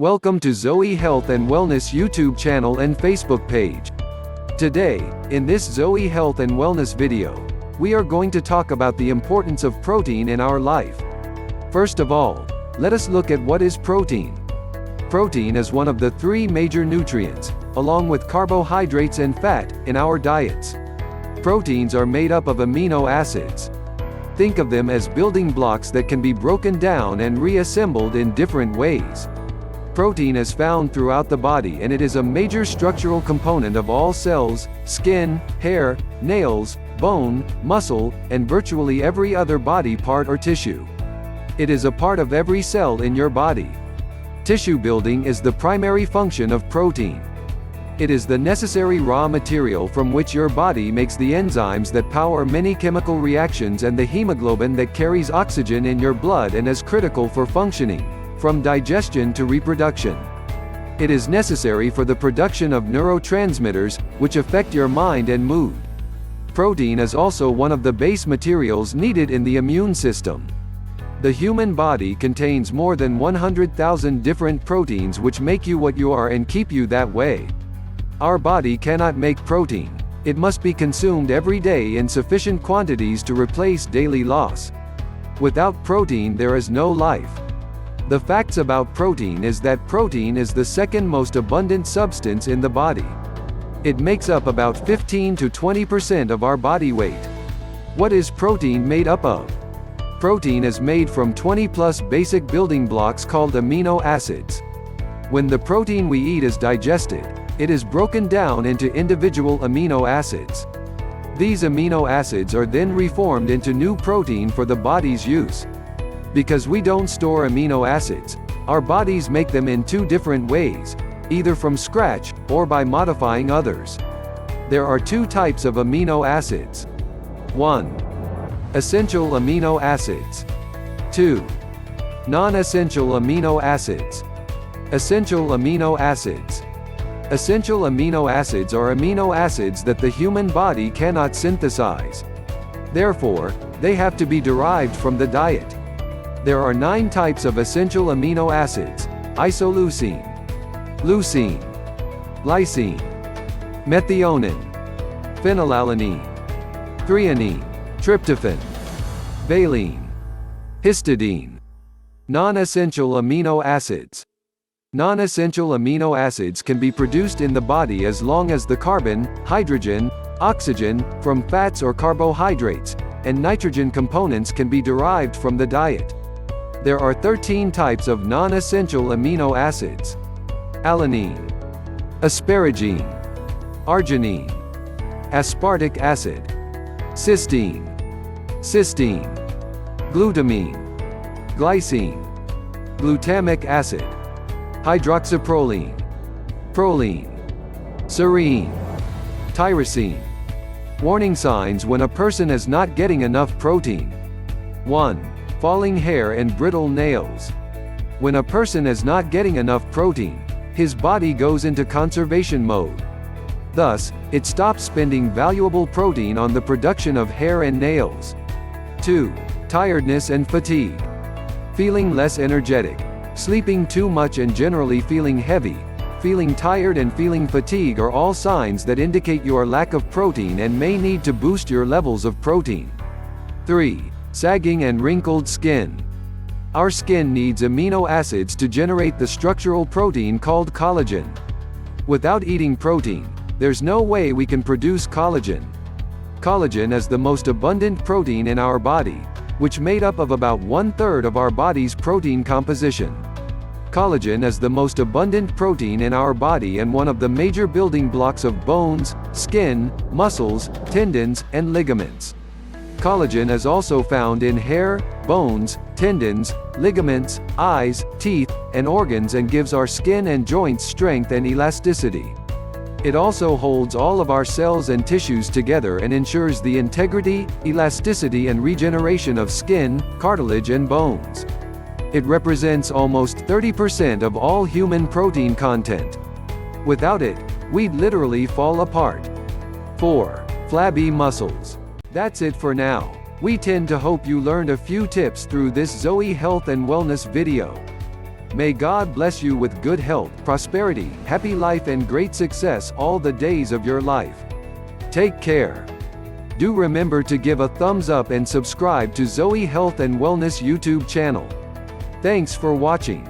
Welcome to ZOE Health and Wellness YouTube channel and Facebook page. Today, in this ZOE Health and Wellness video, we are going to talk about the importance of protein in our life. First of all, let us look at what is protein. Protein is one of the three major nutrients, along with carbohydrates and fat, in our diets. Proteins are made up of amino acids. Think of them as building blocks that can be broken down and reassembled in different ways. Protein is found throughout the body and it is a major structural component of all cells, skin, hair, nails, bone, muscle, and virtually every other body part or tissue. It is a part of every cell in your body. Tissue building is the primary function of protein. It is the necessary raw material from which your body makes the enzymes that power many chemical reactions and the hemoglobin that carries oxygen in your blood and is critical for functioning, from digestion to reproduction. It is necessary for the production of neurotransmitters, which affect your mind and mood. Protein is also one of the base materials needed in the immune system. The human body contains more than 100,000 different proteins which make you what you are and keep you that way. Our body cannot make protein. It must be consumed every day in sufficient quantities to replace daily loss. Without protein there is no life. The facts about protein is that protein is the second most abundant substance in the body. It makes up about 15 to 20% of our body weight. What is protein made up of? Protein is made from 20+ basic building blocks called amino acids. When the protein we eat is digested, it is broken down into individual amino acids. These amino acids are then reformed into new protein for the body's use. Because we don't store amino acids, our bodies make them in two different ways, either from scratch, or by modifying others. There are two types of amino acids. 1. Essential amino acids. 2. Non-essential amino acids. Essential amino acids. Essential amino acids are amino acids that the human body cannot synthesize. Therefore, they have to be derived from the diet. There are 9 types of essential amino acids: isoleucine, leucine, lysine, methionine, phenylalanine, threonine, tryptophan, valine, histidine. Non-essential amino acids. Non-essential amino acids can be produced in the body as long as the carbon, hydrogen, oxygen, from fats or carbohydrates, and nitrogen components can be derived from the diet. There are 13 types of non-essential amino acids: alanine, asparagine, arginine, aspartic acid, cysteine, glutamine, glycine, glutamic acid, hydroxyproline, proline, serine, tyrosine. Warning signs when a person is not getting enough protein. 1. Falling hair and brittle nails. When a person is not getting enough protein, his body goes into conservation mode. Thus, it stops spending valuable protein on the production of hair and nails. 2. Tiredness and fatigue. Feeling less energetic, sleeping too much and generally feeling heavy, feeling tired and feeling fatigue are all signs that indicate your lack of protein and may need to boost your levels of protein. 3. Sagging and wrinkled skin. Our skin needs amino acids to generate the structural protein called collagen. Without eating protein, there's no way we can produce collagen. Collagen is the most abundant protein in our body, which made up of about 1/3 of our body's protein composition. Collagen is the most abundant protein in our body and one of the major building blocks of bones, skin, muscles, tendons, and ligaments. Collagen is also found in hair, bones, tendons, ligaments, eyes, teeth, and organs and gives our skin and joints strength and elasticity. It also holds all of our cells and tissues together and ensures the integrity, elasticity and regeneration of skin, cartilage and bones. It represents almost 30% of all human protein content. Without it, we'd literally fall apart. 4. Flabby muscles. That's it for now. We tend to hope you learned a few tips through this ZOE Health and Wellness video. May God bless you with good health, prosperity, happy life and great success all the days of your life. Take care. Do remember to give a thumbs up and subscribe to ZOE Health and Wellness YouTube channel. Thanks for watching.